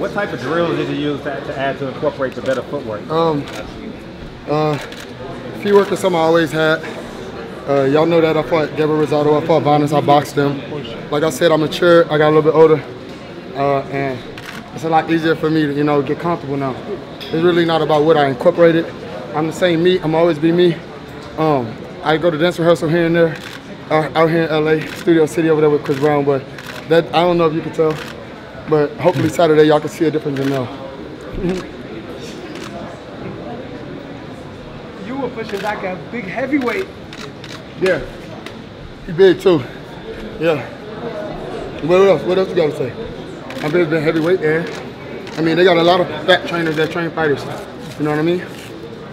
What type of drills did you use to add to incorporate the better footwork? Feet work is something I always had. Y'all know that I fought Gabriel Rosado, I fought Violence, I boxed him. Like I said, I'm mature, I got a little bit older, and it's a lot easier for me to, you know, get comfortable now. It's really not about what I incorporated. I'm the same me, I'm always be me. I go to dance rehearsal here and there, out here in LA, Studio City over there with Chris Brown, but that, I don't know if you can tell, but hopefully Saturday y'all can see a difference in Jermell. You were pushing back a big heavyweight. Yeah, he big too. Yeah. What else? What else you got to say? I've been heavyweight, yeah. I mean, they got a lot of fat trainers that train fighters. You know what I mean?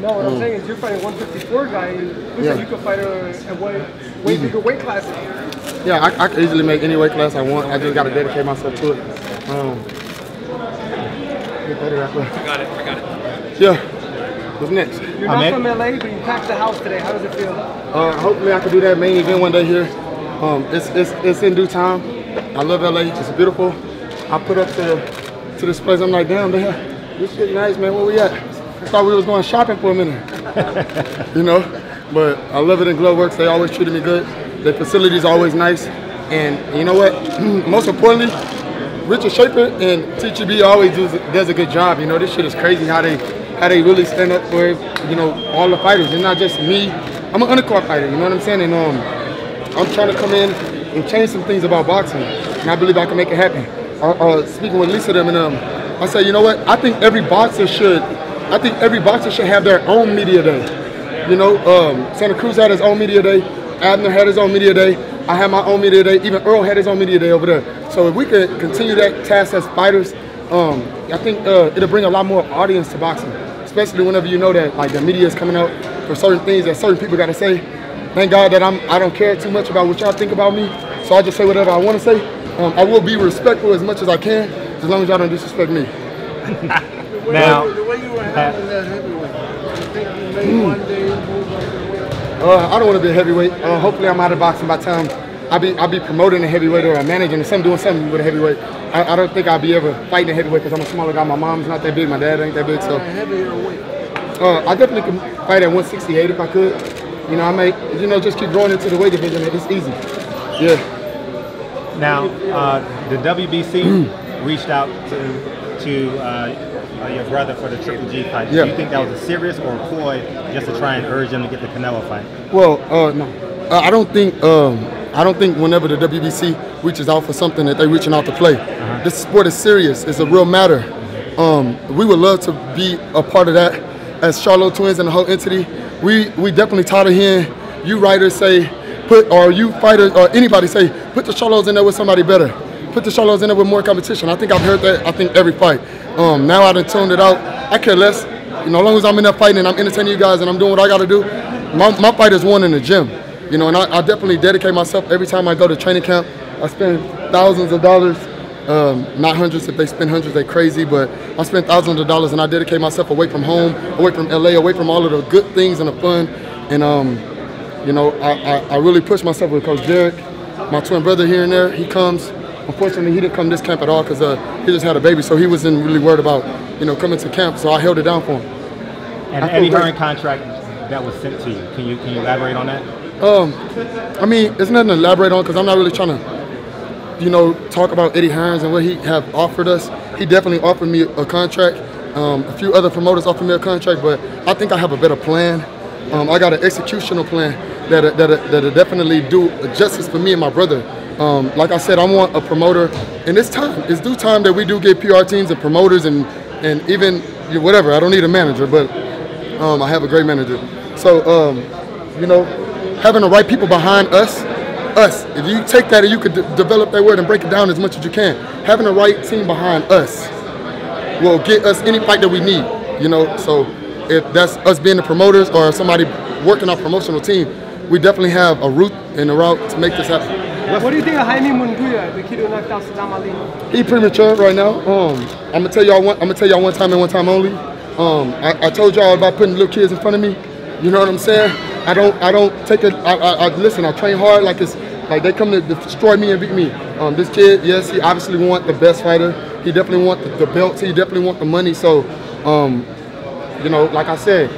No, what I'm saying is you're fighting 154 guy. Who said you could fight at way bigger weight classes? Yeah, I can easily make any weight class I want. I just got to dedicate myself to it. Get better after. I got it. Yeah. What's next? You're not from LA, but you packed the house today. How does it feel? Hopefully I can do that main event one day here. It's in due time. I love LA. It's beautiful. I put up to this place. I'm like, damn, this shit nice, man. Where we at? I thought we was going shopping for a minute. You know? But I love it in Gloveworks. They always treated me good. The facility's always nice. And you know what? Most importantly, Richard Schaefer and TGB always does a good job. You know, this shit is crazy how they really stand up for, you know, all the fighters. It's not just me. I'm an undercard fighter, you know what I'm saying? And I'm trying to come in and change some things about boxing. And I believe I can make it happen. Speaking with Lisa them, and I said, you know what? I think every boxer should have their own media day. You know, Santa Cruz had his own media day. Abner had his own media day. I had my own media day. Even Earl had his own media day over there. So if we could continue that task as fighters, I think it'll bring a lot more audience to boxing, especially whenever you know that like the media is coming out for certain things that certain people got to say. Thank God that I don't care too much about what y'all think about me, so I just say whatever I want to say. I will be respectful as much as I can, as long as y'all don't disrespect me. Now, the way you were handling that heavyweight, you think you may one day move up the weight? I don't want to be a heavyweight. Hopefully I'm out of boxing by the time I'll be promoting a heavyweight or a managing or doing something with a heavyweight. I don't think I'll be ever fighting a heavyweight because I'm a smaller guy. My mom's not that big, my dad ain't that big, so. Heavier weight. I definitely can fight at 168 if I could. You know, I may, you know, just keep growing into the weight division. It's easy. Yeah. Now, the WBC reached out to your brother for the Triple G fight. Yeah. Do you think that was a serious or a ploy just to try and urge him to get the Canelo fight? Well, no. I don't think whenever the WBC reaches out for something that they're reaching out to play. This sport is serious. It's a real matter. We would love to be a part of that as Charlo'S twins and the whole entity. We definitely tired of hearing you writers say, or you fighters, or anybody say, put the Charlo'S in there with somebody better. Put the Charlo'S in there with more competition. I think I've heard that, every fight. Now I done tuned it out. I care less. You know, as long as I'm in there fighting and I'm entertaining you guys and I'm doing what I got to do, my fight is won in the gym. You know, and I definitely dedicate myself every time I go to training camp. I spend thousands of dollars, not hundreds. If they spend hundreds, they're crazy, but I spend thousands of dollars and I dedicate myself away from home, away from LA, away from all of the good things and the fun. And, you know, I really push myself with Coach Derek, my twin brother here and there. He comes. Unfortunately, he didn't come this camp at all because he just had a baby, so he wasn't really worried about, you know, coming to camp, so I held it down for him. And the Eddie Hearn contract that was sent to you, can you elaborate on that? I mean, it's nothing to elaborate on because I'm not really trying to, you know, talk about Eddie Hearns and what he have offered us. He definitely offered me a contract. A few other promoters offered me a contract, but I think I have a better plan. I got an executional plan that'll definitely do justice for me and my brother. Like I said, I want a promoter, and it's due time that we do get PR teams and promoters and even whatever. I don't need a manager, but I have a great manager. So, you know, having the right people behind us, if you take that and you could develop that word and break it down as much as you can, having the right team behind us will get us any fight that we need, you know. So if that's us being the promoters or somebody working our promotional team, we definitely have a route and a route to make this happen. What do you think of Jaime Munguia, the kid who knocked out Saddam Ali? He premature right now. I'm gonna tell y'all one time and one time only. I told y'all about putting little kids in front of me. You know what I'm saying? I don't take it. Listen. I train hard like it's Like they come to destroy me and beat me. This kid, yes, he obviously want the best fighter. He definitely want the belts. He definitely want the money. So, you know, like I said,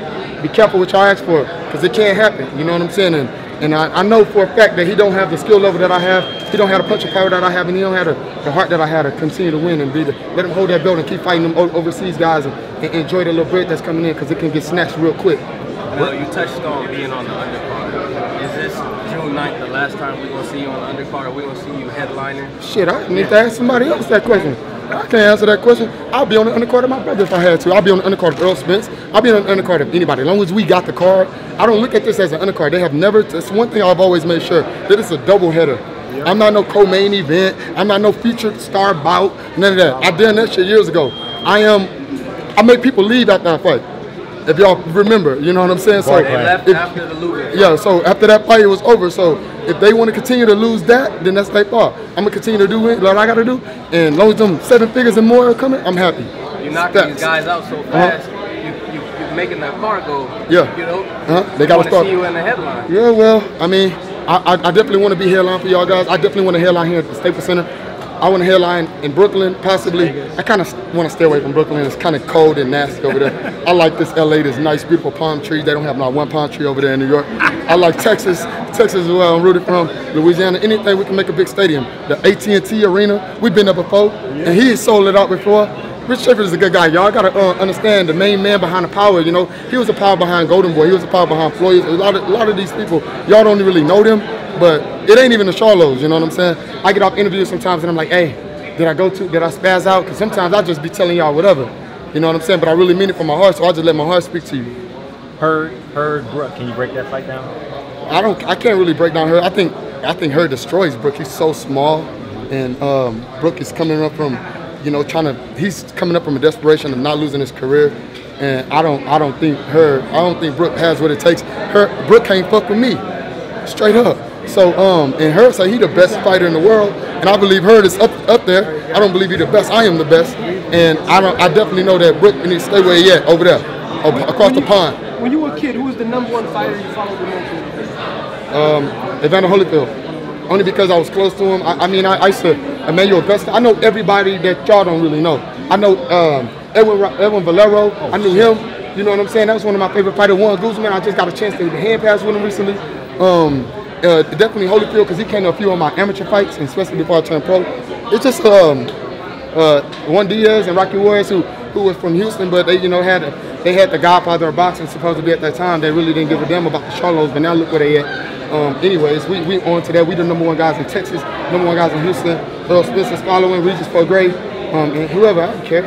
be careful what y'all ask for, because it can't happen. You know what I'm saying? And I know for a fact that he don't have the skill level that I have. He don't have the punching power that I have, and he don't have the heart that I had to continue to win and let him hold that belt and keep fighting them overseas guys and enjoy the little bread that's coming in, because it can get snatched real quick. Well, you touched on being on the undercard. Is this June 9th the last time we're going to see you on the undercard, or we're going to see you headlining? Shit, I need to ask somebody else that question. I can't answer that question. I'll be on the undercard of my brother if I had to. I'll be on the undercard of Earl Spence. I'll be on the undercard of anybody. As long as we got the card, I don't look at this as an undercard. They have never, that's one thing I've always made sure, that it's a doubleheader. Yep. I'm not no co-main event. I'm not no featured star bout, none of that. I did that shit years ago. I make people leave after I fight. If y'all remember, you know what I'm saying? So they left after the losing. Yeah, so after that fight, it was over. So if they want to continue to lose that, then that's their fault. I'm going to continue to do what I got to do. And as long as them 7 figures and more are coming, I'm happy. You're knocking these guys out so fast, you're making that car go, yeah. You know, they got to start. See you in the headline. Yeah, well, I mean, I definitely want to be headline for y'all guys. I definitely want to headline here at the Staples Center. I want to headline in Brooklyn, possibly. I kind of want to stay away from Brooklyn. It's kind of cold and nasty over there. I like this LA, this nice, beautiful palm trees. They don't have not one palm tree over there in New York. I like Texas as well. I'm rooted from Louisiana. Anything we can make a big stadium. The AT&T Arena, we've been there before, and he sold it out before. Rich Sheffield is a good guy. Y'all got to understand the main man behind the power. You know, he was the power behind Golden Boy. He was the power behind Floyd. A lot of these people, y'all don't really know them. But it ain't even the Charlo'S, you know what I'm saying? I get off interviews sometimes and I'm like, hey, did I spaz out? Because sometimes I'll just be telling y'all whatever, you know what I'm saying? But I really mean it from my heart, so I just let my heart speak to you. Hurd, Brook, can you break that fight down? I can't really break down Hurd. I think Hurd destroys Brook. He's so small, and Brook is coming up from, you know, he's coming up from a desperation of not losing his career. And I don't think Brook has what it takes. Brook can't fuck with me, straight up. So, and Hurd say he the best fighter in the world, and I believe Hurd is up there. I don't believe he the best. I am the best, and I definitely know that Brook needs to stay where he at, over there, across the pond. When you were a kid, who was the #1 fighter you followed the most? Evander Holyfield, only because I was close to him. I mean, I used to Emmanuel Augusta. I know everybody that y'all don't really know. I know Edwin Valero. I knew him. You know what I'm saying? That was one of my favorite fighters. Juan Guzman. I just got a chance to hand pass with him recently. Definitely Holyfield, because he came to a few of my amateur fights, and especially before I turned pro. It's just Juan Diaz and Rocky Warriors who was from Houston, but they they had the godfather of boxing supposed to be at that time. They really didn't give a damn about the Charlo'S, but now look where they at. Anyways, we on to that. We the #1 guys in Texas, #1 guys in Houston. Earl Spence is following, Regis Gray, and whoever, I don't care.